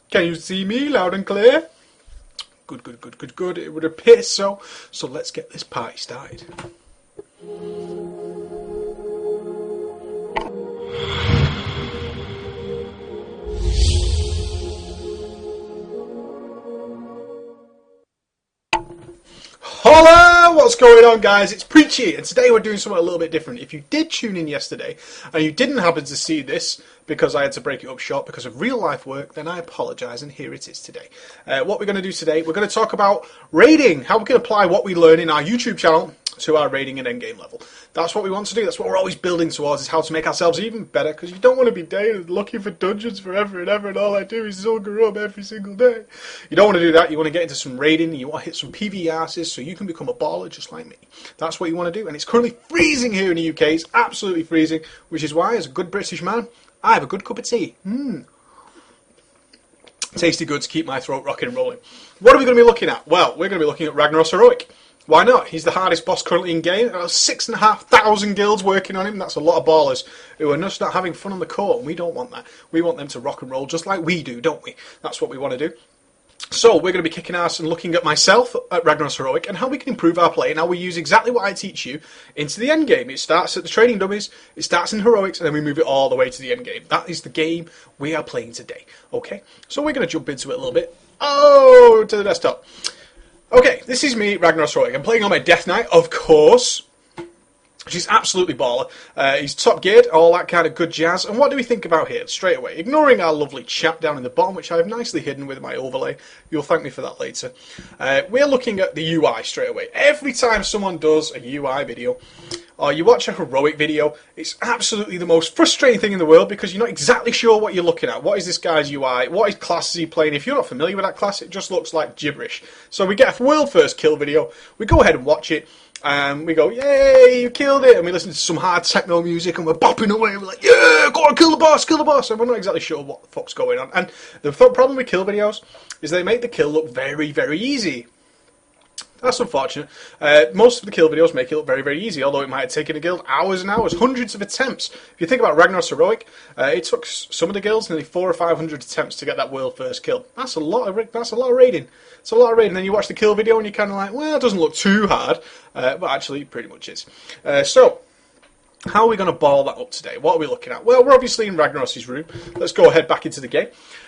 Can you see me loud and clear? Good, good, good, good, good. It would appear so. So let's get this party started. Hola! What's going on, guys? It's Preachy, and today we're doing something a little bit different. If you did tune in yesterday and you didn't happen to see this because I had to break it up short because of real life work, then I apologise, and here it is today. What we're going to do today, we're going to talk about raiding, how we can apply what we learn in our YouTube channel to our raiding and endgame level. That's what we want to do. That's what we're always building towards, is how to make ourselves even better, because you don't want to be looking for dungeons forever and ever, and all I do is Zulgur up every single day. You don't want to do that. You want to get into some raiding. You want to hit some PvRs so you can become a baller just like me. That's what you want to do, and it's currently freezing here in the UK. It's absolutely freezing, which is why, as a good British man, I have a good cup of tea. Tasty good to keep my throat rocking and rolling. What are we going to be looking at? Well, we're going to be looking at Ragnaros Heroic. Why not? He's the hardest boss currently in game. There are 6,500 guilds working on him. That's a lot of ballers who are just not having fun on the court, and we don't want that. We want them to rock and roll just like we do, don't we? That's what we want to do. So we're going to be kicking ass and looking at myself at Ragnaros Heroic and how we can improve our play and how we use exactly what I teach you into the end game. It starts at the training dummies, it starts in heroics, and then we move it all the way to the end game. That is the game we are playing today. Okay, so we're going to jump into it a little bit. Oh, to the desktop. Okay, this is me, Ragnaros Heroic. I'm playing on my Death Knight, of course. She's absolutely baller. He's top geared, all that kind of good jazz. And what do we think about here? Straight away, ignoring our lovely chat down in the bottom, which I have nicely hidden with my overlay. You'll thank me for that later. We're looking at the UI straight away. Every time someone does a UI video, or you watch a heroic video, it's absolutely the most frustrating thing in the world because you're not exactly sure what you're looking at. What is this guy's UI? What class is he playing? If you're not familiar with that class, it just looks like gibberish. So we get a world first kill video, we go ahead and watch it, and we go, yay, you killed it, and we listen to some hard techno music, and we're bopping away, we're like, yeah, go on, kill the boss, and we're not exactly sure what the fuck's going on. And the problem with kill videos is they make the kill look very, very easy. That's unfortunate. Most of the kill videos make it look very, very easy, although it might have taken a guild hours and hours, hundreds of attempts. If you think about Ragnaros Heroic, it took some of the guilds nearly 400 or 500 attempts to get that world first kill. That's a lot of raiding. It's a lot of raiding. And then you watch the kill video and you're kind of like, well, it doesn't look too hard, but actually it pretty much is. So, how are we going to ball that up today? What are we looking at? Well, we're obviously in Ragnaros' room. Let's go ahead back into the game.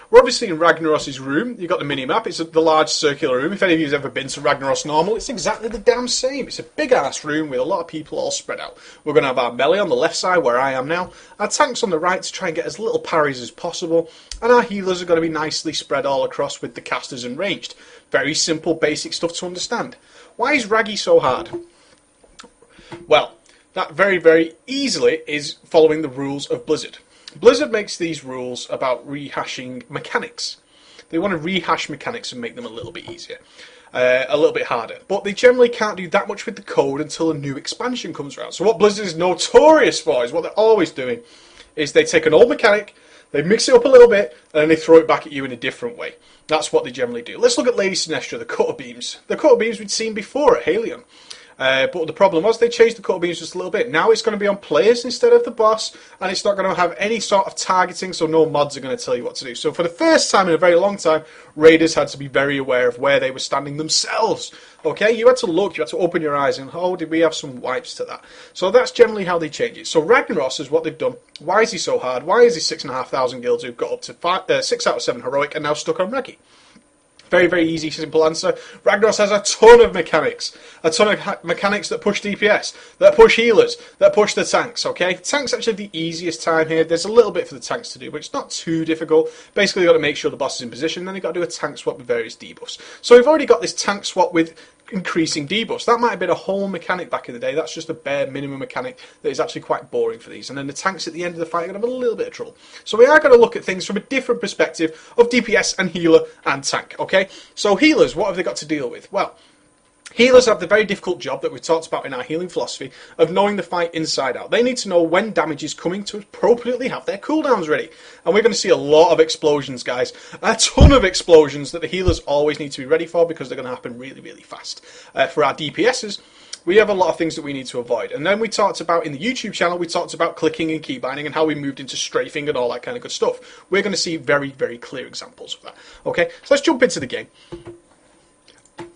We're obviously in Ragnaros' room. You've got the mini-map. It's the large circular room. If any of you have ever been to Ragnaros normal, it's exactly the damn same. It's a big-ass room with a lot of people all spread out. We're going to have our melee on the left side, where I am now. Our tanks on the right to try and get as little parries as possible. And our healers are going to be nicely spread all across with the casters and ranged. Very simple, basic stuff to understand. Why is Raggy so hard? Well, that very, very easily is following the rules of Blizzard. Blizzard makes these rules about rehashing mechanics. They want to rehash mechanics and make them a little bit easier, a little bit harder. But they generally can't do that much with the code until a new expansion comes around. So what Blizzard is notorious for, is what they're always doing, is they take an old mechanic, they mix it up a little bit, and then they throw it back at you in a different way. That's what they generally do. Let's look at Lady Sinestra, the cutter beams. The cutter beams we'd seen before at Halion. But the problem was they changed the cutter beams just a little bit. Now it's going to be on players instead of the boss, and it's not going to have any sort of targeting, so no mods are going to tell you what to do. So for the first time in a very long time, raiders had to be very aware of where they were standing themselves. Okay, you had to look, you had to open your eyes, and oh, did we have some wipes to that? So that's generally how they change it. So Ragnaros is what they've done. Why is he so hard? Why is he 6,500 guilds who've got up to 6 out of 7 heroic and now stuck on Raggy? Very, very easy, simple answer. Ragnaros has a ton of mechanics. A ton of mechanics that push DPS, that push healers, that push the tanks, okay? Tanks actually the easiest time here. There's a little bit for the tanks to do, but it's not too difficult. Basically, you've got to make sure the boss is in position, then you've got to do a tank swap with various debuffs. So we've already got this tank swap with increasing debuffs. That might have been a whole mechanic back in the day. That's just a bare minimum mechanic that is actually quite boring for these. And then the tanks at the end of the fight are going to have a little bit of trouble. So we are going to look at things from a different perspective of DPS and healer and tank, okay? So healers, what have they got to deal with? Well, healers have the very difficult job that we talked about in our healing philosophy of knowing the fight inside out. They need to know when damage is coming to appropriately have their cooldowns ready. And we're going to see a lot of explosions, guys. A ton of explosions that the healers always need to be ready for because they're going to happen really, really fast. For our DPSs, we have a lot of things that we need to avoid. And then we talked about, in the YouTube channel, we talked about clicking and keybinding and how we moved into strafing and all that kind of good stuff. We're going to see very, very clear examples of that. Okay, so let's jump into the game.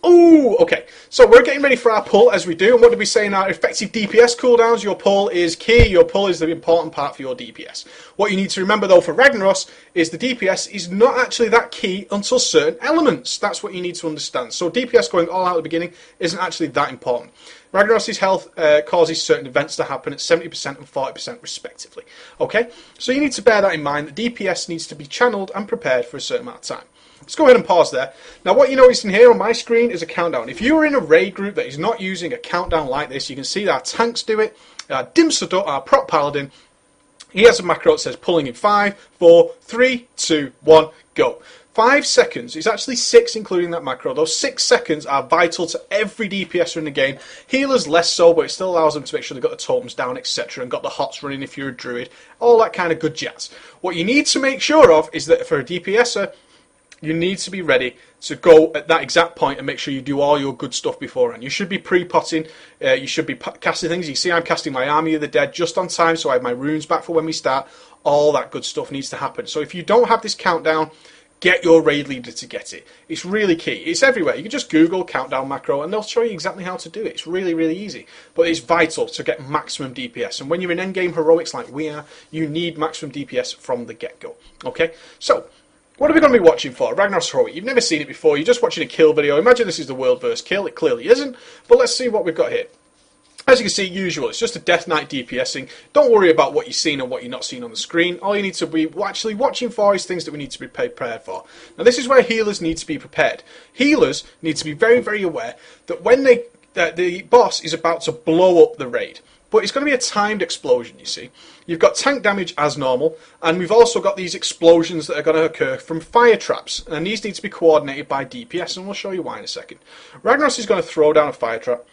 Oh, okay. So we're getting ready for our pull as we do. And what did we say in our effective DPS cooldowns? Your pull is key. Your pull is the important part for your DPS. What you need to remember, though, for Ragnaros is the DPS is not actually that key until certain elements. That's what you need to understand. So DPS going all out at the beginning isn't actually that important. Ragnaros' health causes certain events to happen at 70% and 40% respectively. Okay? So you need to bear that in mind. The DPS needs to be channeled and prepared for a certain amount of time. Let's go ahead and pause there. Now what you're noticing here on my screen is a countdown. If you are in a raid group that is not using a countdown like this, you can see that our tanks do it. Dimsudut, our prop paladin, he has a macro that says pulling in 5, 4, 3, 2, 1, go. 5 seconds is actually 6 including that macro. Those 6 seconds are vital to every DPSer in the game. Healers less so, but it still allows them to make sure they've got the totems down, etc. and got the hots running if you're a druid. All that kind of good jazz. What you need to make sure of is that for a DPSer, you need to be ready to go at that exact point and make sure you do all your good stuff beforehand. You should be pre-potting, you should be casting things. You see I'm casting my Army of the Dead just on time, so I have my runes back for when we start. All that good stuff needs to happen. So if you don't have this countdown, get your raid leader to get it. It's really key. It's everywhere. You can just Google countdown macro and they'll show you exactly how to do it. It's really, really easy. But it's vital to get maximum DPS. And when you're in endgame heroics like we are, you need maximum DPS from the get-go. Okay? So, what are we going to be watching for? Ragnaros Heroic. You've never seen it before. You're just watching a kill video. Imagine this is the world versus kill. It clearly isn't. But let's see what we've got here. As you can see, usual. It's just a Death Knight DPSing. Don't worry about what you've seen and what you're not seeing on the screen. All you need to be actually watching for is things that we need to be prepared for. Now, this is where healers need to be prepared. Healers need to be very, very aware that when the boss is about to blow up the raid. But it's going to be a timed explosion, you see. You've got tank damage as normal, and we've also got these explosions that are going to occur from fire traps, and these need to be coordinated by DPS, and we'll show you why in a second. Ragnaros is going to throw down a fire trap.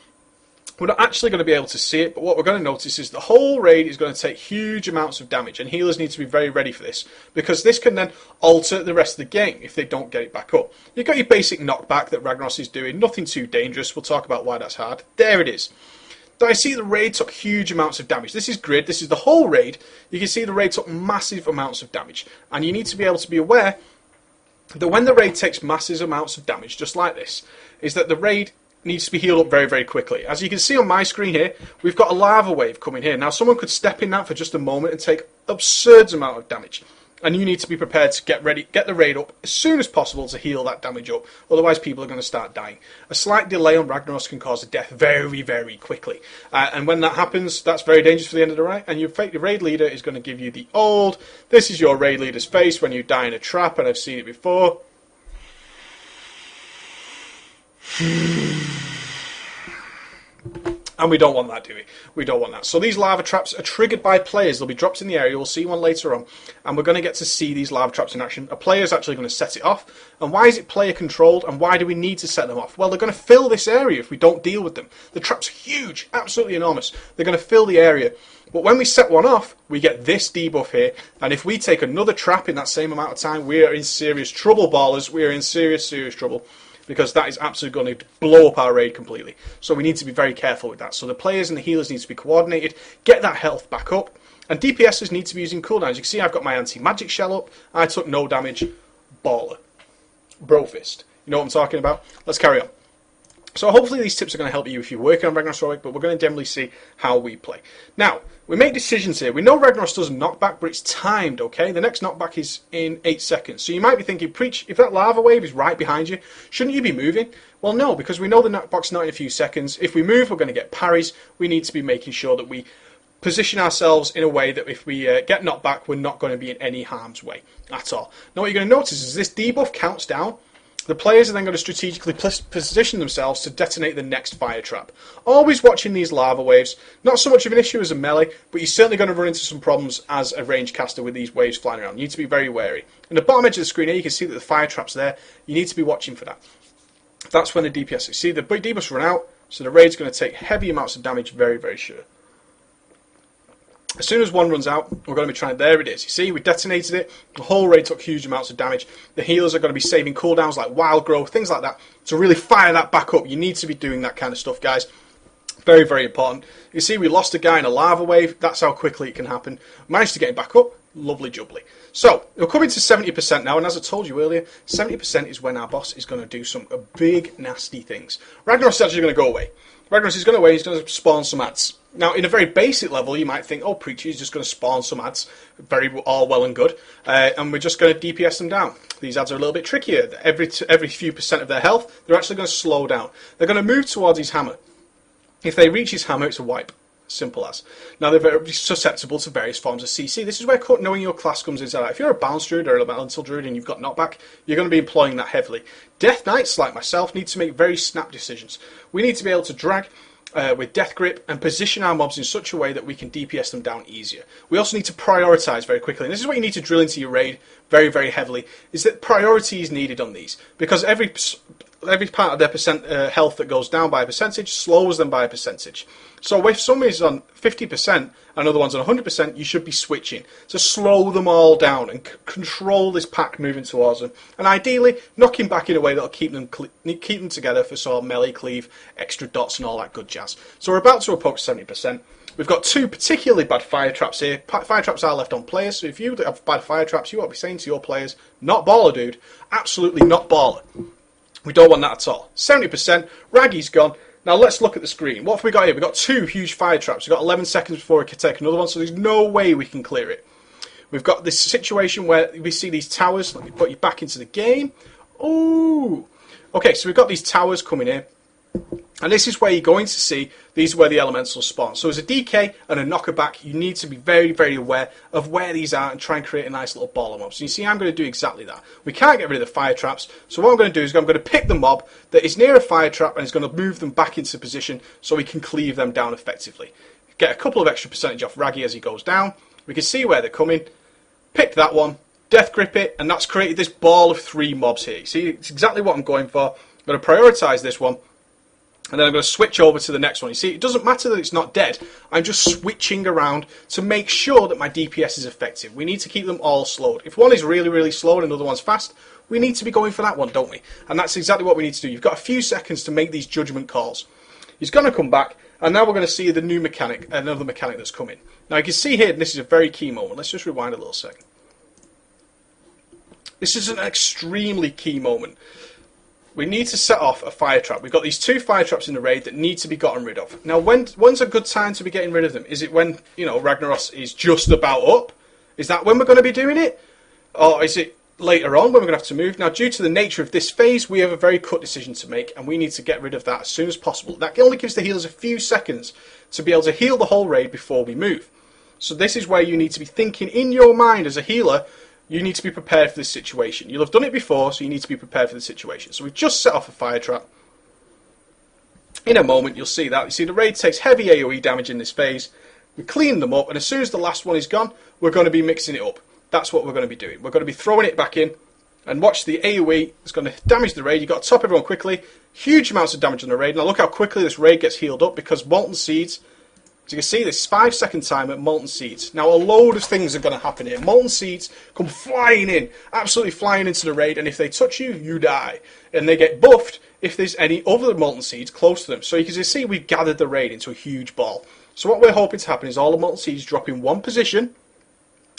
We're not actually going to be able to see it, but what we're going to notice is the whole raid is going to take huge amounts of damage, and healers need to be very ready for this, because this can then alter the rest of the game if they don't get it back up. You've got your basic knockback that Ragnaros is doing, nothing too dangerous. We'll talk about why that's hard. There it is. I see the raid took huge amounts of damage. This is grid, this is the whole raid. You can see the raid took massive amounts of damage. And you need to be able to be aware that when the raid takes massive amounts of damage, just like this, is that the raid needs to be healed up very, very quickly. As you can see on my screen here, we've got a lava wave coming here. Now someone could step in that for just a moment and take absurd amount of damage. And you need to be prepared to get the raid up as soon as possible to heal that damage up. Otherwise, people are going to start dying. A slight delay on Ragnaros can cause a death very, very quickly. And when that happens, that's very dangerous for the end of the raid. And your raid leader is going to give you the old, this is your raid leader's face when you die in a trap, and I've seen it before. And we don't want that, do we? We don't want that. So these lava traps are triggered by players. They'll be dropped in the area. We'll see one later on. And we're going to get to see these lava traps in action. A player is actually going to set it off. And why is it player controlled? And why do we need to set them off? Well, they're going to fill this area if we don't deal with them. The traps are huge. Absolutely enormous. They're going to fill the area. But when we set one off, we get this debuff here. And if we take another trap in that same amount of time, we are in serious trouble, ballers. We are in serious, serious trouble. Because that is absolutely going to blow up our raid completely. So we need to be very careful with that. So the players and the healers need to be coordinated, get that health back up, and DPSers need to be using cooldowns. You can see I've got my anti-magic shell up, I took no damage, baller. Brofist. You know what I'm talking about? Let's carry on. So hopefully these tips are going to help you if you're working on Ragnaros Heroic, but we're going to generally see how we play. Now, we make decisions here. We know Ragnaros does a knockback, but it's timed, okay? The next knockback is in 8 seconds. So you might be thinking, Preach, if that lava wave is right behind you, shouldn't you be moving? Well, no, because we know the knockback's not in a few seconds. If we move, we're going to get parries. We need to be making sure that we position ourselves in a way that if we get knocked back, we're not going to be in any harm's way at all. Now, what you're going to notice is this debuff counts down. The players are then going to strategically position themselves to detonate the next fire trap. Always watching these lava waves. Not so much of an issue as a melee, but you're certainly going to run into some problems as a ranged caster with these waves flying around. You need to be very wary. In the bottom edge of the screen here, you can see that the fire trap's there. You need to be watching for that. That's when the DPS is. See, the debuffs run out, so the raid's going to take heavy amounts of damage very, very sure. As soon as one runs out, we're going to be trying... There it is. You see, we detonated it. The whole raid took huge amounts of damage. The healers are going to be saving cooldowns like wild growth, things like that. To really fire that back up, you need to be doing that kind of stuff, guys. Very, very important. You see, we lost a guy in a lava wave. That's how quickly it can happen. Managed to get him back up. Lovely jubbly. So, we're coming to 70% now, and as I told you earlier, 70% is when our boss is going to do some big, nasty things. Ragnaros is actually going to go away. Ragnaros is going away, he's going to spawn some ads. Now, in a very basic level, you might think, oh, Preacher is just going to spawn some ads. All well and good. And we're just going to DPS them down. These ads are a little bit trickier. Every few percent of their health, they're actually going to slow down. They're going to move towards his hammer. If they reach his hammer, it's a wipe. Simple as. Now, they're very susceptible to various forms of CC. This is where knowing your class comes into that. If you're a Balance Druid or a Elemental Druid and you've got knockback, you're going to be employing that heavily. Death Knights, like myself, need to make very snap decisions. We need to be able to drag with Death Grip and position our mobs in such a way that we can DPS them down easier. We also need to prioritise very quickly. And this is what you need to drill into your raid very, very heavily, is that priority is needed on these. Because every part of their health that goes down by a percentage slows them by a percentage. So if somebody's on 50% and another one's on 100%, you should be switching to slow them all down and control this pack moving towards them. And ideally, knocking back in a way that'll keep them together for sort of melee cleave, extra dots and all that good jazz. So we're about to approach 70%. We've got two particularly bad fire traps here. Fire traps are left on players, so if you have bad fire traps, you ought to be saying to your players, not baller, dude. Absolutely not baller. We don't want that at all. 70%, Raggy's gone. Now let's look at the screen. What have we got here? We've got two huge fire traps. We've got 11 seconds before we can take another one, so there's no way we can clear it. We've got this situation where we see these towers. Let me put you back into the game. Ooh. Okay, so we've got these towers coming in. And this is where you're going to see, these are where the elementals spawn. So as a DK and a knocker back, you need to be very, very aware of where these are and try and create a nice little ball of mobs. So you see, I'm going to do exactly that. We can't get rid of the fire traps, so what I'm going to do is I'm going to pick the mob that is near a fire trap and is going to move them back into position so we can cleave them down effectively. Get a couple of extra percentage off Raggy as he goes down. We can see where they're coming. Pick that one, death grip it, and that's created this ball of 3 mobs here. See, it's exactly what I'm going for. I'm going to prioritise this one. And then I'm going to switch over to the next one. You see, it doesn't matter that it's not dead. I'm just switching around to make sure that my DPS is effective. We need to keep them all slowed. If one is really, really slow and another one's fast, we need to be going for that one, don't we? And that's exactly what we need to do. You've got a few seconds to make these judgment calls. He's going to come back, and now we're going to see the new mechanic, another mechanic that's coming. Now you can see here, and this is a very key moment. Let's just rewind a little second. This is an extremely key moment. We need to set off a fire trap. We've got these 2 fire traps in the raid that need to be gotten rid of. Now, when's a good time to be getting rid of them? Is it when, you know, Ragnaros is just about up? Is that when we're going to be doing it? Or is it later on when we're going to have to move? Now, due to the nature of this phase, we have a very cut decision to make, and we need to get rid of that as soon as possible. That only gives the healers a few seconds to be able to heal the whole raid before we move. So this is where you need to be thinking in your mind as a healer. You need to be prepared for this situation. You'll have done it before, so you need to be prepared for the situation. So we've just set off a fire trap. In a moment, you'll see that. You see, the raid takes heavy AoE damage in this phase. We clean them up, and as soon as the last one is gone, we're going to be mixing it up. That's what we're going to be doing. We're going to be throwing it back in, and watch the AoE. It's going to damage the raid. You've got to top everyone quickly. Huge amounts of damage on the raid. Now look how quickly this raid gets healed up, because Molten Seeds... As you can see, this 5-second timer, Molten Seeds. Now, a load of things are going to happen here. Molten Seeds come flying in, absolutely flying into the raid, and if they touch you, you die. And they get buffed if there's any other Molten Seeds close to them. So you can see we've gathered the raid into a huge ball. So what we're hoping to happen is all the Molten Seeds drop in one position,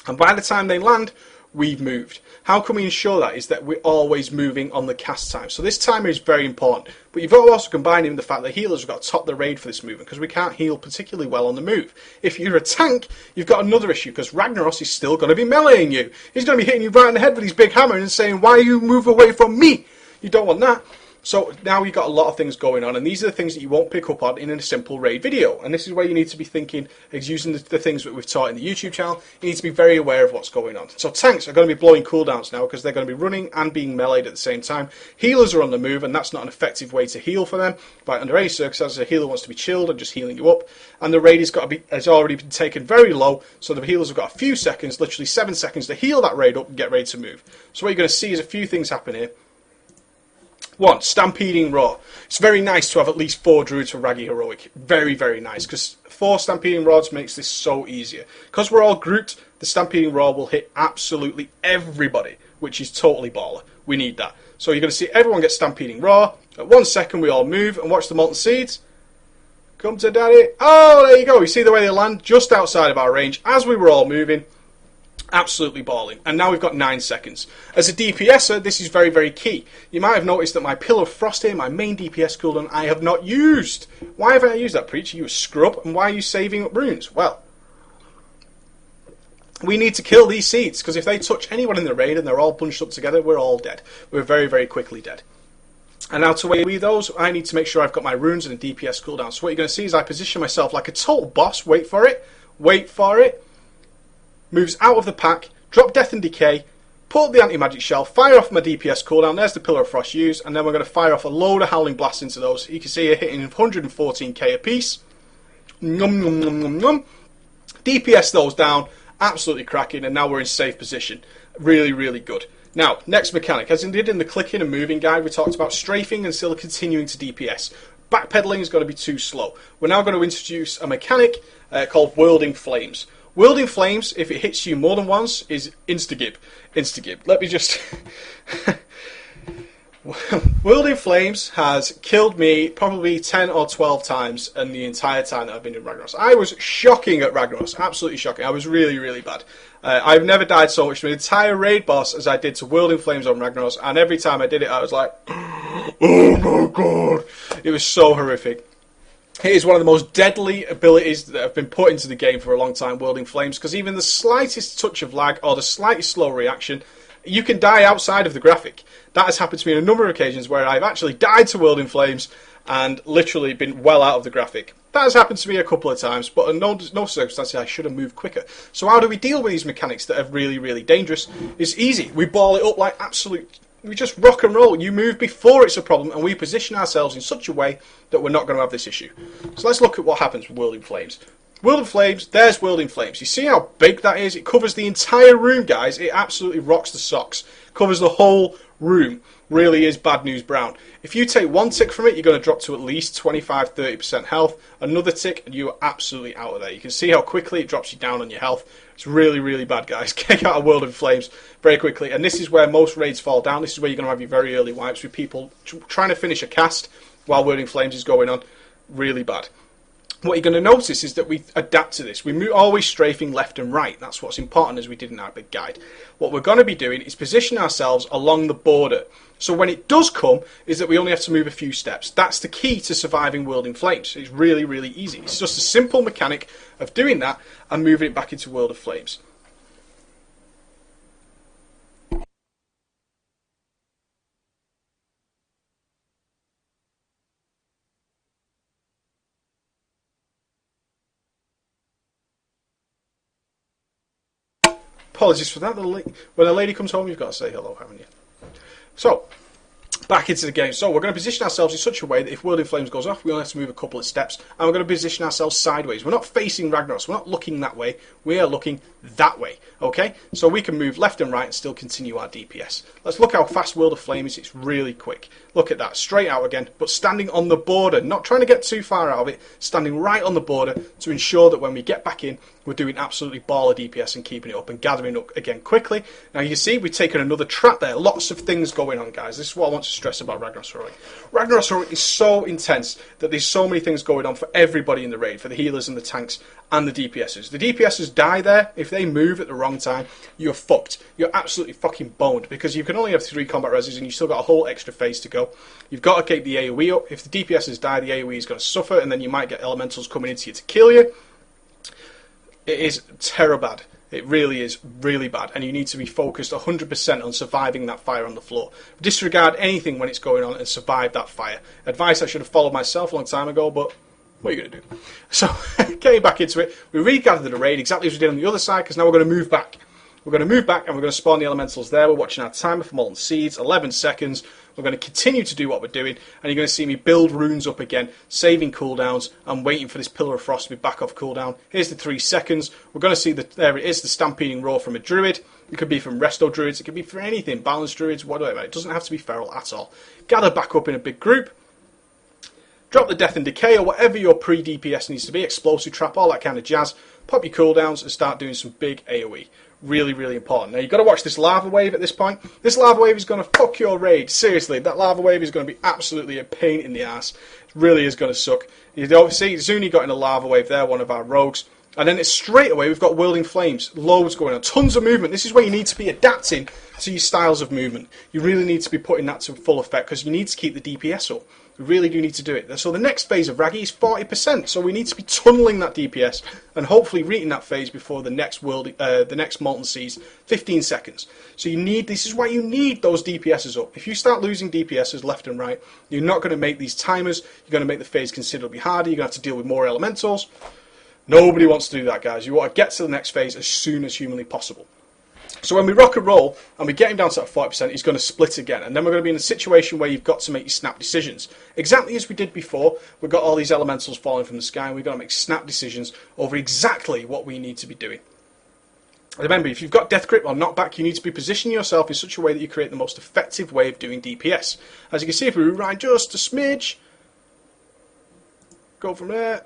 and by the time they land, we've moved. How can we ensure that? Is that we're always moving on the cast time. So this timer is very important. But you've got to also combine in the fact that healers have got to top the raid for this movement, because we can't heal particularly well on the move. If you're a tank, you've got another issue, because Ragnaros is still going to be meleeing you. He's going to be hitting you right in the head with his big hammer and saying, "Why you move away from me?" You don't want that. So now you've got a lot of things going on, and these are the things that you won't pick up on in a simple raid video. And this is where you need to be thinking, is using the things that we've taught in the YouTube channel. You need to be very aware of what's going on. So tanks are going to be blowing cooldowns now, because they're going to be running and being meleeed at the same time. Healers are on the move, and that's not an effective way to heal for them. But under any circumstances, a healer wants to be chilled and just healing you up. And the raid has already been taken very low, so the healers have got a few seconds, literally 7 seconds, to heal that raid up and get ready to move. So what you're going to see is a few things happen here. 1, Stampeding Roar. It's very nice to have at least 4 Druids for Raggy Heroic. Very, very nice, because 4 Stampeding Roars makes this so easier. Because we're all grouped, the Stampeding Roar will hit absolutely everybody, which is totally baller. We need that. So you're going to see everyone get Stampeding Roar. At 1 second, we all move, and watch the Molten Seeds. Come to daddy. Oh, there you go. You see the way they land? Just outside of our range as we were all moving. Absolutely balling. And now we've got 9 seconds. As a DPSer, this is very, very key. You might have noticed that my Pillar of Frost here, my main DPS cooldown, I have not used. Why haven't I used that, Preacher? You a scrub. And why are you saving up runes? Well, we need to kill these seeds, because if they touch anyone in the raid and they're all bunched up together, we're all dead. We're very, very quickly dead. And now to AoE those, I need to make sure I've got my runes and a DPS cooldown. So what you're going to see is I position myself like a total boss. Wait for it. Wait for it. Moves out of the pack, drop Death and Decay, pull up the anti-magic shell, fire off my DPS cooldown, there's the Pillar of Frost used, and then we're going to fire off a load of Howling Blasts into those. You can see you're hitting 114k a piece. Num, num, num, num, num. DPS those down, absolutely cracking, and now we're in safe position. Really, really good. Now, next mechanic. As I did in the clicking and moving guide, we talked about strafing and still continuing to DPS. Backpedaling is going to be too slow. We're now going to introduce a mechanic called Whirling Flames. Whirling Flames, if it hits you more than once, is insta-gib. Insta-gib. Let me just... Whirling Flames has killed me probably 10 or 12 times in the entire time that I've been in Ragnaros. I was shocking at Ragnaros. Absolutely shocking. I was really, really bad. I've never died so much to an entire raid boss as I did to Whirling Flames on Ragnaros. And every time I did it, I was like, oh my god. It was so horrific. It is one of the most deadly abilities that have been put into the game for a long time, Whirling Flames, because even the slightest touch of lag or the slightest slow reaction, you can die outside of the graphic. That has happened to me on a number of occasions where I've actually died to Whirling Flames and literally been well out of the graphic. That has happened to me a couple of times, but in no circumstances I should have moved quicker. So how do we deal with these mechanics that are really, really dangerous? It's easy. We ball it up like absolute... We just rock and roll. You move before it's a problem, and we position ourselves in such a way that we're not going to have this issue. So let's look at what happens with Whirling Flames. Whirling Flames, there's Whirling Flames. You see how big that is? It covers the entire room, guys. It absolutely rocks the socks. Covers the whole room. Really is bad news brown. If you take one tick from it, you're going to drop to at least 25-30% health. Another tick, and you are absolutely out of there. You can see how quickly it drops you down on your health. It's really, really bad, guys. Get out of Whirling Flames very quickly. And this is where most raids fall down. This is where you're going to have your very early wipes with people trying to finish a cast while Whirling Flames is going on. Really bad. What you're going to notice is that we adapt to this. We're always strafing left and right. That's what's important, as we did in our big guide. What we're going to be doing is position ourselves along the border. So when it does come, is that we only have to move a few steps. That's the key to surviving Whirling Flames. It's really, really easy. It's just a simple mechanic of doing that and moving it back into World of Flames. Apologies for that. When a lady comes home, you've got to say hello, haven't you? So, back into the game. So we're going to position ourselves in such a way that if Whirling Flames goes off, we only have to move a couple of steps, and we're going to position ourselves sideways. We're not facing Ragnaros. We're not looking that way. We are looking that way. Okay? So we can move left and right and still continue our DPS. Let's look how fast World of Flame is. It's really quick. Look at that. Straight out again, but standing on the border. Not trying to get too far out of it. Standing right on the border to ensure that when we get back in, we're doing absolutely baller DPS and keeping it up and gathering up again quickly. Now you see we've taken another trap there. Lots of things going on, guys. This is what I want to stress about Ragnaros Heroic. Ragnaros Heroic is so intense that there's so many things going on for everybody in the raid, for the healers and the tanks and the DPSers. The DPSers die there. If they move at the wrong time, you're fucked. You're absolutely fucking boned because you can only have 3 combat reses and you've still got a whole extra phase to go. You've got to keep the AoE up. If the DPSers die, the AoE is going to suffer and then you might get elementals coming into you to kill you. It is terrible bad. It really is really bad, and you need to be focused 100% on surviving that fire on the floor. Disregard anything when it's going on and survive that fire. Advice I should have followed myself a long time ago, but what are you going to do? So, getting back into it, we regathered the raid exactly as we did on the other side, because now we're going to move back. We're going to move back and we're going to spawn the elementals there. We're watching our timer for Molten Seeds, 11 seconds. We're going to continue to do what we're doing, and you're going to see me build runes up again, saving cooldowns. I'm waiting for this Pillar of Frost to be back off cooldown. Here's the 3 seconds. We're going to see that there it is, the Stampeding Roar from a Druid. It could be from Resto Druids, it could be for anything, Balanced Druids, whatever. It doesn't have to be feral at all. Gather back up in a big group. Drop the Death and Decay or whatever your pre-DPS needs to be, Explosive Trap, all that kind of jazz. pop your cooldowns and start doing some big AoE. Really, really important. Now, you've got to watch this lava wave at this point. This lava wave is going to fuck your raid. Seriously, that lava wave is going to be absolutely a pain in the ass. It really is going to suck. You don't see, Zuni got in a lava wave there, one of our rogues. And then it's straight away, we've got Whirling Flames. Loads going on. Tons of movement. This is where you need to be adapting to your styles of movement. You really need to be putting that to full effect because you need to keep the DPS up. We really do need to do it. So the next phase of Raggy is 40%. So we need to be tunneling that DPS and hopefully reaching that phase before the next Molten Seas, 15 seconds. So this is why you need those DPSs up. If you start losing DPSs left and right, you're not going to make these timers. You're going to make the phase considerably harder. You're going to have to deal with more elementals. Nobody wants to do that, guys. You want to get to the next phase as soon as humanly possible. So when we rock and roll and we get him down to that 40%, he's going to split again. And then we're going to be in a situation where you've got to make your snap decisions. Exactly as we did before, we've got all these elementals falling from the sky and we've got to make snap decisions over exactly what we need to be doing. Remember, if you've got Death Grip or Knockback, you need to be positioning yourself in such a way that you create the most effective way of doing DPS. As you can see, if we rewind just a smidge, go from there.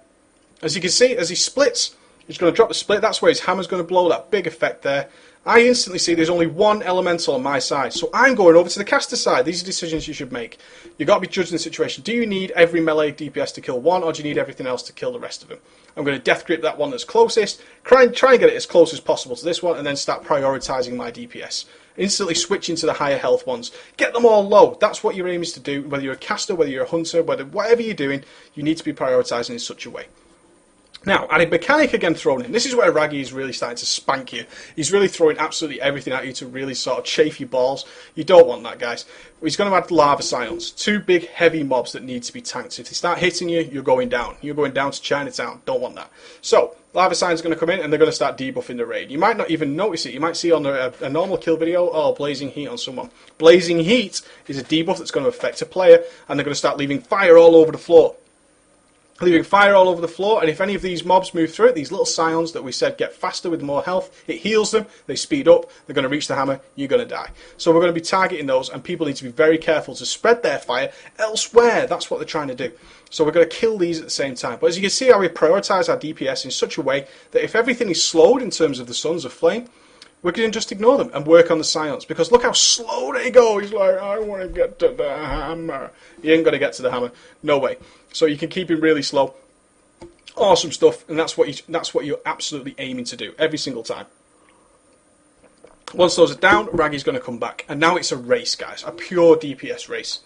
As you can see, as he splits, he's going to drop the split. That's where his hammer's going to blow, that big effect there. I instantly see there's only one elemental on my side, so I'm going over to the caster side. These are decisions you should make. You've got to be judging the situation. Do you need every melee DPS to kill one, or do you need everything else to kill the rest of them? I'm going to Death Grip that one that's closest, try and get it as close as possible to this one, and then start prioritising my DPS. Instantly switching to the higher health ones. Get them all low. That's what your aim is to do, whether you're a caster, whether you're a hunter, whatever you're doing, you need to be prioritising in such a way. Now, added mechanic again thrown in. This is where Raggy is really starting to spank you. He's really throwing absolutely everything at you to really sort of chafe your balls. You don't want that, guys. He's going to add Lava Scions. Two big, heavy mobs that need to be tanked. If they start hitting you, you're going down. You're going down to Chinatown. Don't want that. So, Lava Scions are going to come in and they're going to start debuffing the raid. You might not even notice it. You might see on a normal kill video, oh, Blazing Heat on someone. Blazing Heat is a debuff that's going to affect a player, and they're going to start leaving fire all over the floor. Leaving fire all over the floor, and if any of these mobs move through it, these little scions that we said get faster with more health, it heals them, they speed up, they're going to reach the hammer, you're going to die. So we're going to be targeting those, and people need to be very careful to spread their fire elsewhere. That's what they're trying to do. So we're going to kill these at the same time. But as you can see how we prioritise our DPS in such a way that if everything is slowed in terms of the Sons of Flame, we can just ignore them and work on the scions. Because look how slow they go. He's like, I want to get to the hammer. He ain't going to get to the hammer. No way. So you can keep him really slow. Awesome stuff. And that's what you're absolutely aiming to do every single time. Once those are down, Raggy's going to come back. And now it's a race, guys. A pure DPS race.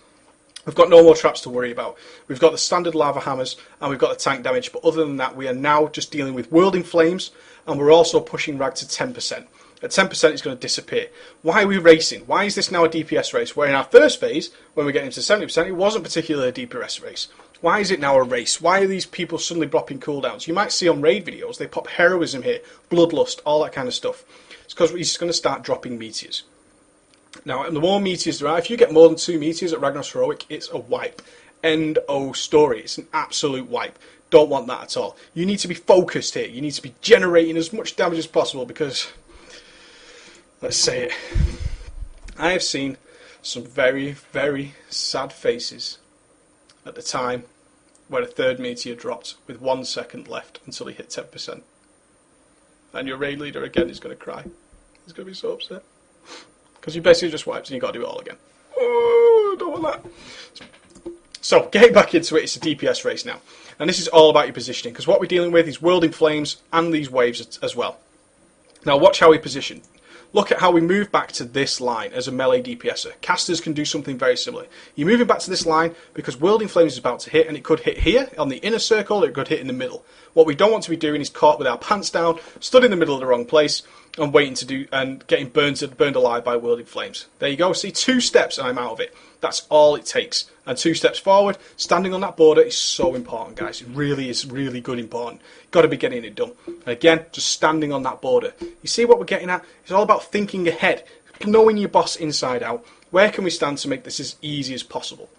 We've got no more traps to worry about. We've got the standard lava hammers and we've got the tank damage. But other than that, we are now just dealing with Whirling Flames. And we're also pushing Rag to 10%. At 10% it's going to disappear. Why are we racing? Why is this now a DPS race? Where in our first phase, when we get into 70%, it wasn't particularly a DPS race. Why is it now a race? Why are these people suddenly dropping cooldowns? You might see on raid videos, they pop heroism here, bloodlust, all that kind of stuff. It's because he's going to start dropping meteors. Now, the more meteors there are, if you get more than 2 meteors at Ragnaros Heroic, it's a wipe. End of story. It's an absolute wipe. Don't want that at all. You need to be focused here. You need to be generating as much damage as possible because... let's say it. I have seen some very, very sad faces at the time where a third meteor dropped with 1 second left until he hit 10%. And your raid leader again is going to cry. He's going to be so upset. Because you basically just wiped and you've got to do it all again. Oh, I don't want that. So, getting back into it, it's a DPS race now. And this is all about your positioning. Because what we're dealing with is Whirling Flames and these waves as well. Now watch how we position. Look at how we move back to this line as a melee DPSer. Casters can do something very similar. You're moving back to this line because Whirling Flames is about to hit, and it could hit here on the inner circle, or it could hit in the middle. What we don't want to be doing is caught with our pants down, stood in the middle of the wrong place, and waiting to do and getting burned alive by Whirling Flames. There you go. See, 2 steps and I'm out of it. That's all it takes. And 2 steps forward, standing on that border is so important, guys. It really is really good important. Got to be getting it done. And again, just standing on that border. You see what we're getting at? It's all about thinking ahead, knowing your boss inside out. Where can we stand to make this as easy as possible?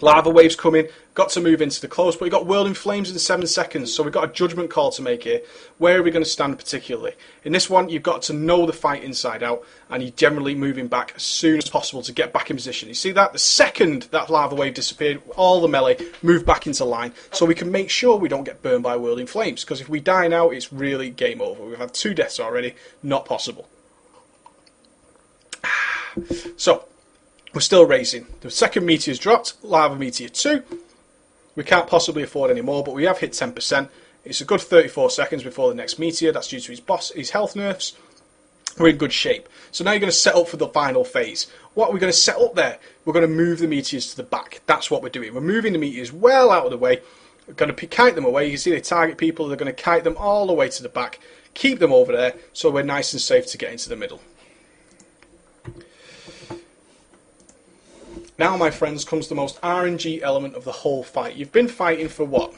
Lava waves coming, got to move into the close, but we got World in Flames in 7 seconds, so we've got a judgment call to make here. Where are we going to stand particularly? In this one, you've got to know the fight inside out, and you're generally moving back as soon as possible to get back in position. You see that? The second that lava wave disappeared, all the melee moved back into line, so we can make sure we don't get burned by World in Flames, because if we die now, it's really game over. We've had 2 deaths already, not possible. So, we're still racing. The second meteor's dropped, Lava Meteor 2. We can't possibly afford any more, but we have hit 10%. It's a good 34 seconds before the next meteor. That's due to his health nerfs. We're in good shape. So now you're going to set up for the final phase. What are we going to set up there? We're going to move the meteors to the back. That's what we're doing. We're moving the meteors well out of the way. We're going to kite them away. You can see they target people. They're going to kite them all the way to the back. Keep them over there so we're nice and safe to get into the middle. Now, my friends, comes the most RNG element of the whole fight. You've been fighting for what?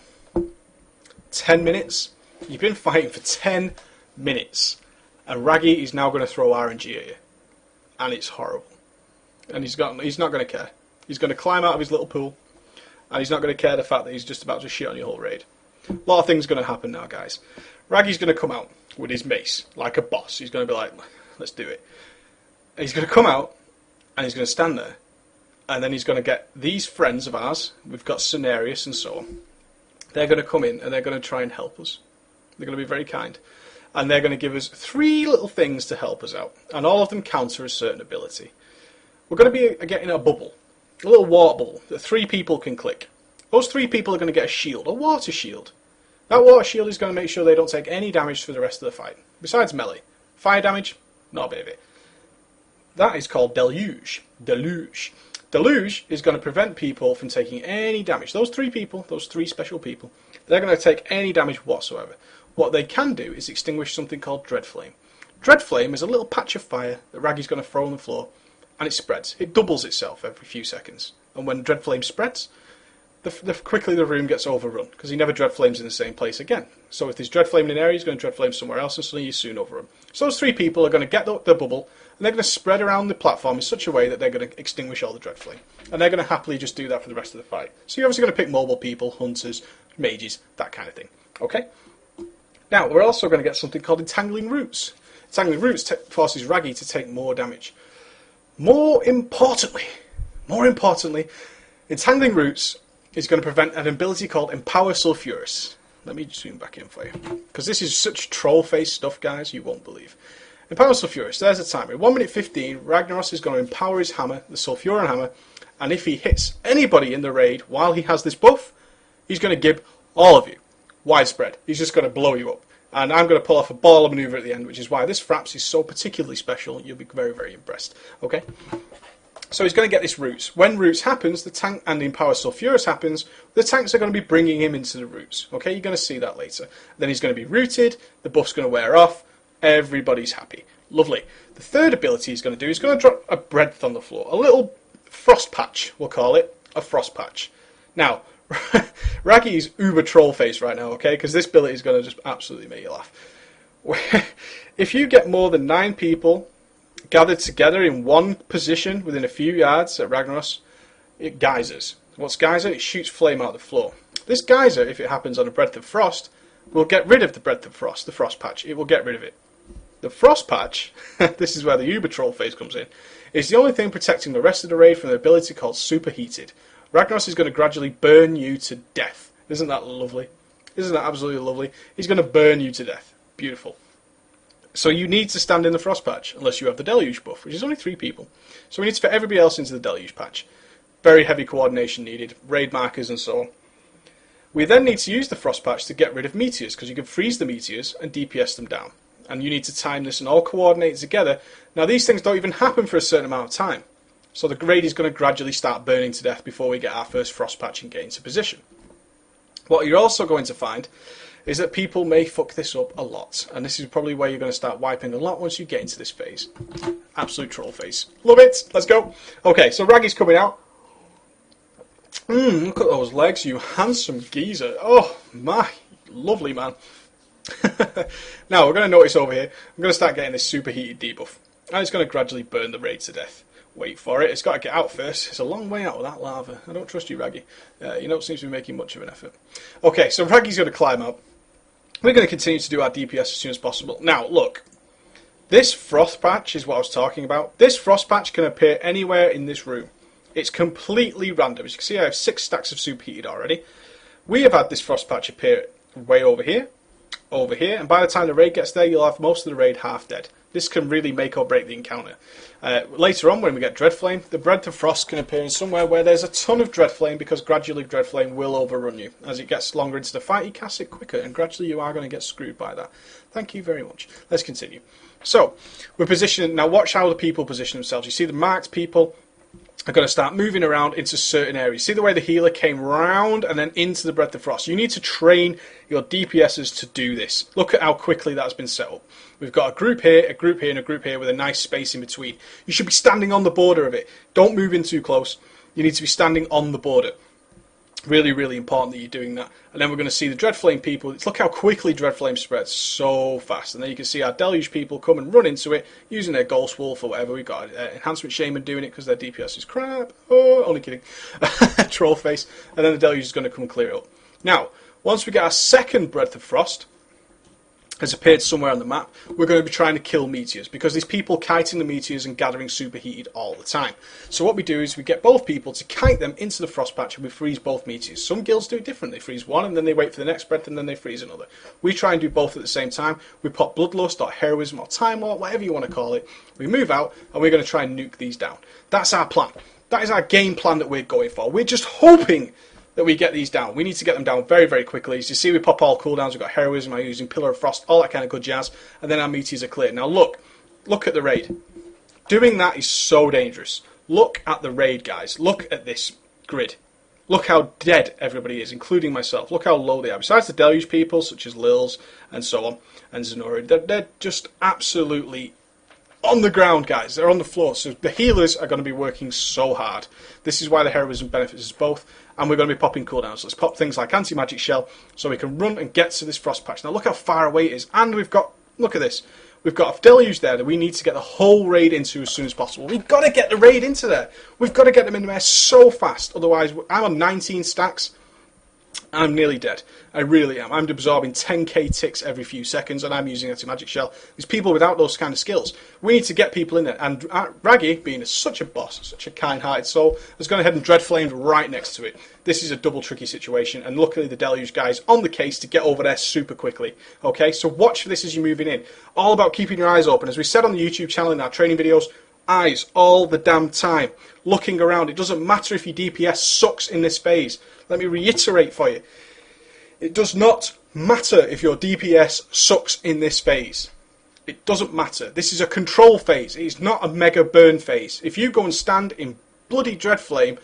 10 minutes? You've been fighting for 10 minutes. And Raggy is now going to throw RNG at you. And it's horrible. And he's not going to care. He's going to climb out of his little pool. And he's not going to care the fact that he's just about to shit on your whole raid. A lot of things are going to happen now, guys. Raggy's going to come out with his mace, like a boss. He's going to be like, let's do it. And he's going to come out, and he's going to stand there. And then he's going to get these friends of ours. We've got Cenarius and so on. They're going to come in and they're going to try and help us. They're going to be very kind. And they're going to give us 3 little things to help us out. And all of them counter a certain ability. We're going to be getting a bubble. A little water bubble that 3 people can click. Those 3 people are going to get a shield. A water shield. That water shield is going to make sure they don't take any damage for the rest of the fight. Besides melee. Fire damage, not a bit of it. That is called Deluge. Deluge. Deluge is going to prevent people from taking any damage. Those 3 people, those 3 special people, they're going to take any damage whatsoever. What they can do is extinguish something called Dread Flame. Dread Flame is a little patch of fire that Raggy's going to throw on the floor, and it spreads. It doubles itself every few seconds. And when Dread Flame spreads, quickly the room gets overrun, because he never Dread Flames in the same place again. So if there's Dread Flame in an area, he's going to Dread Flame somewhere else, and suddenly you soon overrun. So those 3 people are going to get the bubble, and they're going to spread around the platform in such a way that they're going to extinguish all the Dread Flame. And they're going to happily just do that for the rest of the fight. So you're obviously going to pick mobile people, hunters, mages, that kind of thing. Okay? Now, we're also going to get something called Entangling Roots. Entangling Roots forces Raggy to take more damage. More importantly, Entangling Roots is going to prevent an ability called Empower Sulfuris. Let me zoom back in for you. Because this is such troll-face stuff, guys, you won't believe. Empower Sulfuris, there's a timer. In 1 minute 15, Ragnaros is going to empower his hammer, the Sulfuran hammer, and if he hits anybody in the raid while he has this buff, he's going to give all of you. Widespread. He's just going to blow you up. And I'm going to pull off a baller maneuver at the end, which is why this Fraps is so particularly special. You'll be very, very impressed. Okay? So he's going to get this Roots. When Roots happens, the tank and the Empower Sulfuris happens, the tanks are going to be bringing him into the Roots. Okay? You're going to see that later. Then he's going to be rooted, the buff's going to wear off, everybody's happy. Lovely. The third ability he's going to do is going to drop a breadth on the floor. A little frost patch, we'll call it. A frost patch. Now, Raggy is uber troll face right now, okay? Because this ability is going to just absolutely make you laugh. If you get more than 9 people gathered together in one position within a few yards at Ragnaros, it geysers. What's geyser? It shoots flame out the floor. This geyser, if it happens on a breadth of frost, will get rid of the breadth of frost, the frost patch. It will get rid of it. The frost patch, this is where the uber troll phase comes in, is the only thing protecting the rest of the raid from an ability called Superheated. Ragnaros is going to gradually burn you to death. Isn't that lovely? Isn't that absolutely lovely? He's going to burn you to death. Beautiful. So you need to stand in the frost patch, unless you have the deluge buff, which is only 3 people. So we need to fit everybody else into the deluge patch. Very heavy coordination needed, raid markers and so on. We then need to use the frost patch to get rid of meteors, because you can freeze the meteors and DPS them down. And you need to time this and all coordinate together. Now these things don't even happen for a certain amount of time. So the raid is going to gradually start burning to death before we get our first frost patch and get into position. What you're also going to find is that people may fuck this up a lot. And this is probably where you're going to start wiping a lot once you get into this phase. Absolute troll face. Love it. Let's go. Okay, so Raggy's coming out. Look at those legs, you handsome geezer. Oh, my. Lovely, man. Now, we're going to notice over here, I'm going to start getting this superheated debuff. And it's going to gradually burn the raid to death. Wait for it. It's got to get out first. It's a long way out with that lava. I don't trust you, Raggy. You don't seem to be making much of an effort. Okay, so Raggy's going to climb out. We're going to continue to do our DPS as soon as possible. Now, look. This frost patch is what I was talking about. This frost patch can appear anywhere in this room. It's completely random. As you can see, I have 6 stacks of superheated already. We have had this frost patch appear way over here, and by the time the raid gets there, you'll have most of the raid half dead. This can really make or break the encounter. Later on, when we get Dreadflame, the Breath of Frost can appear in somewhere where there's a ton of Dreadflame, because gradually Dreadflame will overrun you. As it gets longer into the fight, you cast it quicker, and gradually you are going to get screwed by that. Thank you very much. Let's continue. So, we're positioning. Now watch how the people position themselves. You see the marked people are going to start moving around into certain areas. See the way the healer came round and then into the Breath of Frost. You need to train your DPSs to do this. Look at how quickly that's been set up. We've got a group here, and a group here with a nice space in between. You should be standing on the border of it. Don't move in too close. You need to be standing on the border. Really, really important that you're doing that. And then we're going to see the Dreadflame people. Look how quickly Dreadflame spreads so fast. And then you can see our Deluge people come and run into it using their Ghost Wolf or whatever. We've got Enhancement Shaman doing it because their DPS is crap. Oh, only kidding. Troll face. And then the Deluge is going to come and clear it up. Now, once we get our second Breath of Frost has appeared somewhere on the map, we're going to be trying to kill meteors, because there's people kiting the meteors and gathering superheated all the time. So what we do is we get both people to kite them into the frost patch, and we freeze both meteors. Some guilds do it different. They freeze one and then they wait for the next breath and then they freeze another. We try and do both at the same time. We pop Bloodlust or Heroism or Time War, whatever you want to call it. We move out and we're going to try and nuke these down. That's our plan. That is our game plan that we're going for. We're just hoping that we get these down. We need to get them down very, very quickly. As you see, we pop all cooldowns. We've got Heroism, I'm using Pillar of Frost, all that kind of good jazz, and then our meteors are cleared. Now look at the raid. Doing that is so dangerous. Look at the raid, guys. Look at this grid. Look how dead everybody is, including myself. Look how low they are. Besides the Deluge people, such as Lils and so on, and Zenori, they're just absolutely on the ground, guys. They're on the floor. So the healers are going to be working so hard. This is why the Heroism benefits us both. And we're going to be popping cooldowns. Let's pop things like Anti-Magic Shell so we can run and get to this frost patch. Now look how far away it is. And we've got, look at this. We've got a Deluge there that we need to get the whole raid into as soon as possible. We've got to get the raid into there. We've got to get them in there so fast. Otherwise, I'm on 19 stacks. I'm nearly dead. I really am. I'm absorbing 10k ticks every few seconds, and I'm using Anti-Magic Shell. There's people without those kind of skills. We need to get people in there. And Raggy, being such a boss, such a kind-hearted soul, has gone ahead and Dreadflamed right next to it. This is a double tricky situation, and luckily the Deluge guy's on the case to get over there super quickly. Okay, so watch for this as you're moving in. All about keeping your eyes open. As we said on the YouTube channel in our training videos, eyes all the damn time. Looking around. It doesn't matter if your DPS sucks in this phase. Let me reiterate for you. It does not matter if your DPS sucks in this phase. It doesn't matter. This is a control phase. It's not a mega burn phase. If you go and stand in bloody Dreadflame,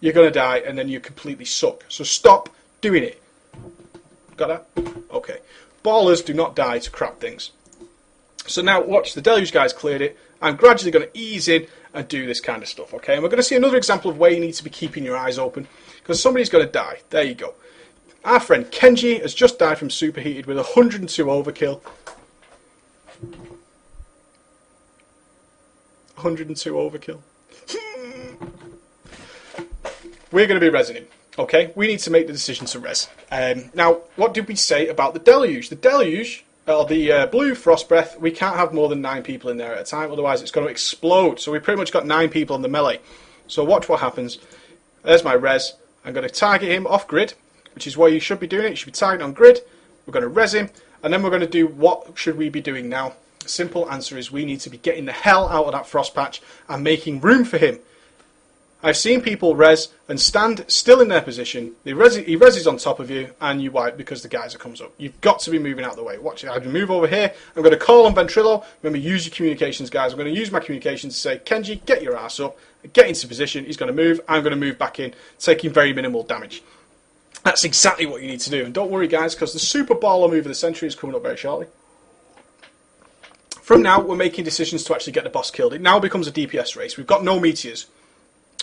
you're going to die and then you completely suck. So stop doing it. Got that? Okay. Ballers do not die to crap things. So now watch, the Deluge guys cleared it. I'm gradually going to ease in and do this kind of stuff, okay? And we're going to see another example of where you need to be keeping your eyes open, because somebody's going to die. There you go. Our friend Kenji has just died from Superheated with 102 overkill. 102 overkill. We're going to be resing him, okay? We need to make the decision to res. Now, what did we say about the Deluge? The Deluge, or the blue Frost Breath, we can't have more than 9 people in there at a time, otherwise it's going to explode. So we pretty much got 9 people in the melee. So watch what happens. There's my res. I'm going to target him off grid, which is what you should be doing. You should be targeting on grid. We're going to res him, and then we're going to do what should we be doing now. The simple answer is we need to be getting the hell out of that frost patch and making room for him. I've seen people res and stand still in their position. He reses on top of you and you wipe because the geyser comes up. You've got to be moving out of the way. Watch it. I move over here. I'm going to call on Ventrilo. Remember, use your communications, guys. I'm going to use my communications to say, Kenji, get your ass up. Get into position. He's going to move. I'm going to move back in, taking very minimal damage. That's exactly what you need to do. And don't worry, guys, because the super baller move of the century is coming up very shortly. From now, we're making decisions to actually get the boss killed. It now becomes a DPS race. We've got no meteors.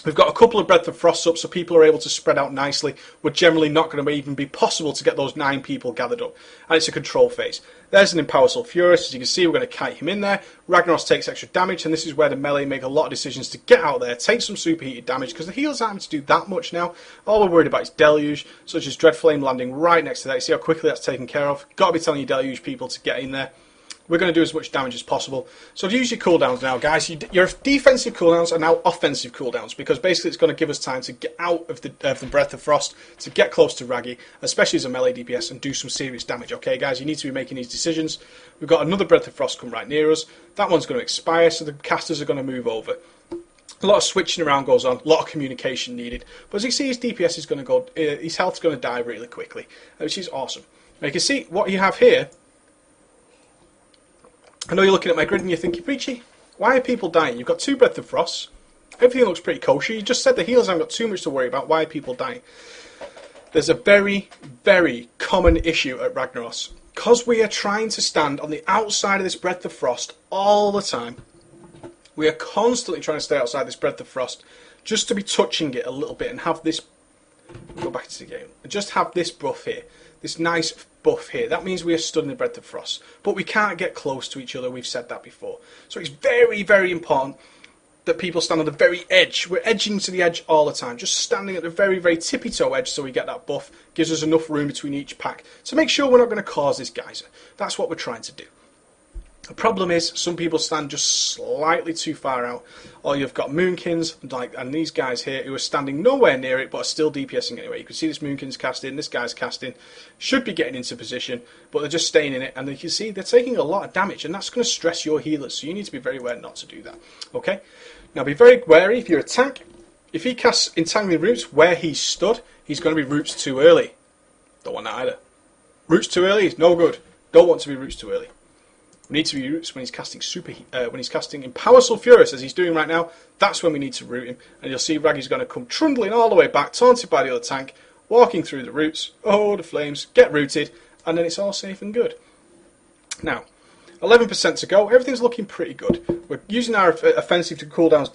We've got a couple of Breath of Frost up, so people are able to spread out nicely. We're generally not going to even be possible to get those 9 people gathered up. And it's a control phase. There's an Powerful Furious. As you can see, we're going to kite him in there. Ragnaros takes extra damage, and this is where the melee make a lot of decisions to get out there, take some superheated damage, because the healers aren't having to do that much now. All we're worried about is Deluge, such as Dreadflame landing right next to that. You see how quickly that's taken care of? Got to be telling your Deluge people to get in there. We're going to do as much damage as possible. So use your cooldowns now, guys. Your defensive cooldowns are now offensive cooldowns, because basically it's going to give us time to get out of the Breath of Frost, to get close to Raggy, especially as a melee DPS, and do some serious damage. Okay, guys, you need to be making these decisions. We've got another Breath of Frost come right near us. That one's going to expire, so the casters are going to move over. A lot of switching around goes on, a lot of communication needed. But as you see, his DPS is going to go, his health's going to die really quickly, which is awesome. Now you can see what you have here. I know you're looking at my grid and you're thinking, Breachy, why are people dying? You've got 2 Breath of Frost. Everything looks pretty kosher. You just said the healers haven't got too much to worry about. Why are people dying? There's a very, very common issue at Ragnaros. Because we are trying to stand on the outside of this Breath of Frost all the time, we are constantly trying to stay outside this Breath of Frost just to be touching it a little bit and have this... Go back to the game. And just have this buff here. This nice buff here. That means we are stood in the Breath of Frost. But we can't get close to each other. We've said that before. So it's very, very important that people stand on the very edge. We're edging to the edge all the time. Just standing at the very, very tippy-toe edge so we get that buff. Gives us enough room between each pack to make sure we're not going to cause this geyser. That's what we're trying to do. The problem is some people stand just slightly too far out, or you've got Moonkins and these guys here who are standing nowhere near it but are still DPSing anyway. You can see this Moonkin's casting, this guy's casting, should be getting into position, but they're just staying in it, and you can see they're taking a lot of damage, and that's going to stress your healers, so you need to be very aware not to do that. Okay? Now be very wary if you're a tank. If he casts Entangling Roots where he's stood, he's going to be Roots too early. Don't want that either. Roots too early is no good. Don't want to be Roots too early. We need to be roots when he's casting when he's casting Powerful Furious, as he's doing right now. That's when we need to root him, and you'll see Raggy's going to come trundling all the way back, taunted by the other tank, walking through the roots. Oh, the flames get rooted, and then it's all safe and good. Now, 11% to go. Everything's looking pretty good. We're using our offensive to cooldowns,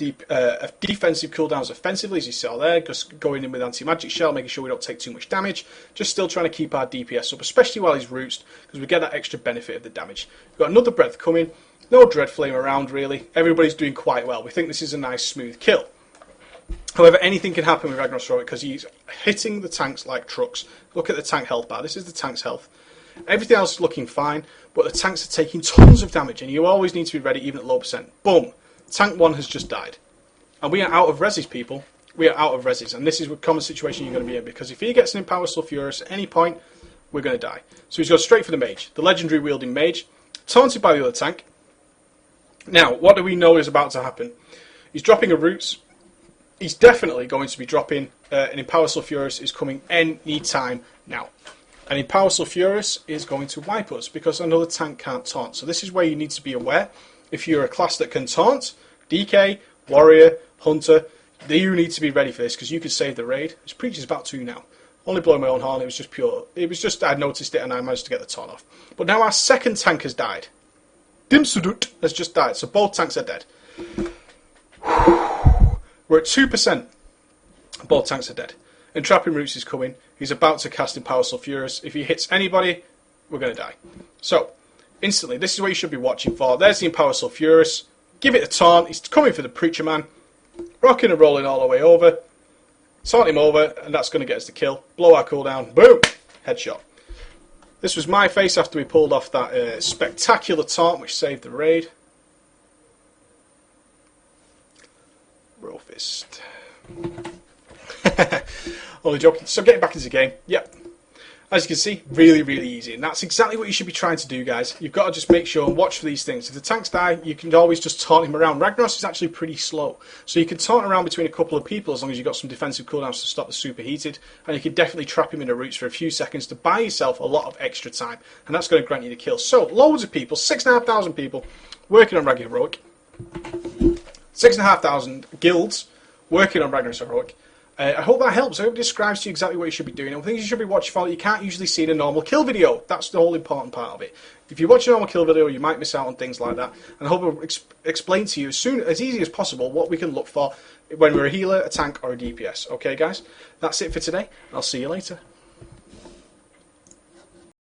defensive cooldowns offensively, as you saw there. Just going in with anti-magic shell, making sure we don't take too much damage. Just still trying to keep our DPS up, especially while he's rooted, because we get that extra benefit of the damage. We've got another breath coming. No Dreadflame around, really. Everybody's doing quite well. We think this is a nice, smooth kill. However, anything can happen with Ragnaros Heroic because he's hitting the tanks like trucks. Look at the tank health bar. This is the tank's health. Everything else is looking fine, but the tanks are taking tons of damage, and you always need to be ready, even at low percent. Boom! Tank 1 has just died. And we are out of resis, people. We are out of resis, and this is a common situation you're going to be in, because if he gets an Empower Sulfurous at any point, we're going to die. So he's going straight for the mage, the legendary wielding mage, taunted by the other tank. Now, what do we know is about to happen? He's dropping a Roots. He's definitely going to be dropping an Empower Sulfurous is coming any time now. And Empower Sulfurous is going to wipe us because another tank can't taunt. So this is where you need to be aware. If you're a class that can taunt, DK, Warrior, Hunter, you need to be ready for this because you could save the raid. This Preach is about to now. Only blowing my own horn, it was just pure. It was just, I noticed it and I managed to get the taunt off. But now our second tank has died. Dimsudut has just died, so both tanks are dead. We're at 2%. Both tanks are dead. Entrapping Roots is coming. He's about to cast Empower Sulfurous. If he hits anybody, we're going to die. So, instantly, this is what you should be watching for. There's the Empower Sulfurous. Give it a taunt. He's coming for the Preacher Man. Rocking and rolling all the way over. Taunt him over, and that's going to get us the kill. Blow our cooldown. Boom! Headshot. This was my face after we pulled off that spectacular taunt, which saved the raid. Brofist. Only joking. So getting back into the game, yep. As you can see, really, really easy. And that's exactly what you should be trying to do, guys. You've got to just make sure and watch for these things. If the tanks die, you can always just taunt him around. Ragnaros is actually pretty slow. So you can taunt around between a couple of people as long as you've got some defensive cooldowns to stop the superheated. And you can definitely trap him in the roots for a few seconds to buy yourself a lot of extra time. And that's going to grant you the kill. So, loads of people, 6,500 people, working on Ragnaros Heroic. 6,500 guilds working on Ragnaros Heroic. I hope that helps. I hope it describes to you exactly what you should be doing and things you should be watching for that you can't usually see in a normal kill video. That's the whole important part of it. If you watch a normal kill video, you might miss out on things like that. And I hope I'll explain to you as easy as possible what we can look for when we're a healer, a tank, or a DPS. Okay, guys? That's it for today. I'll see you later.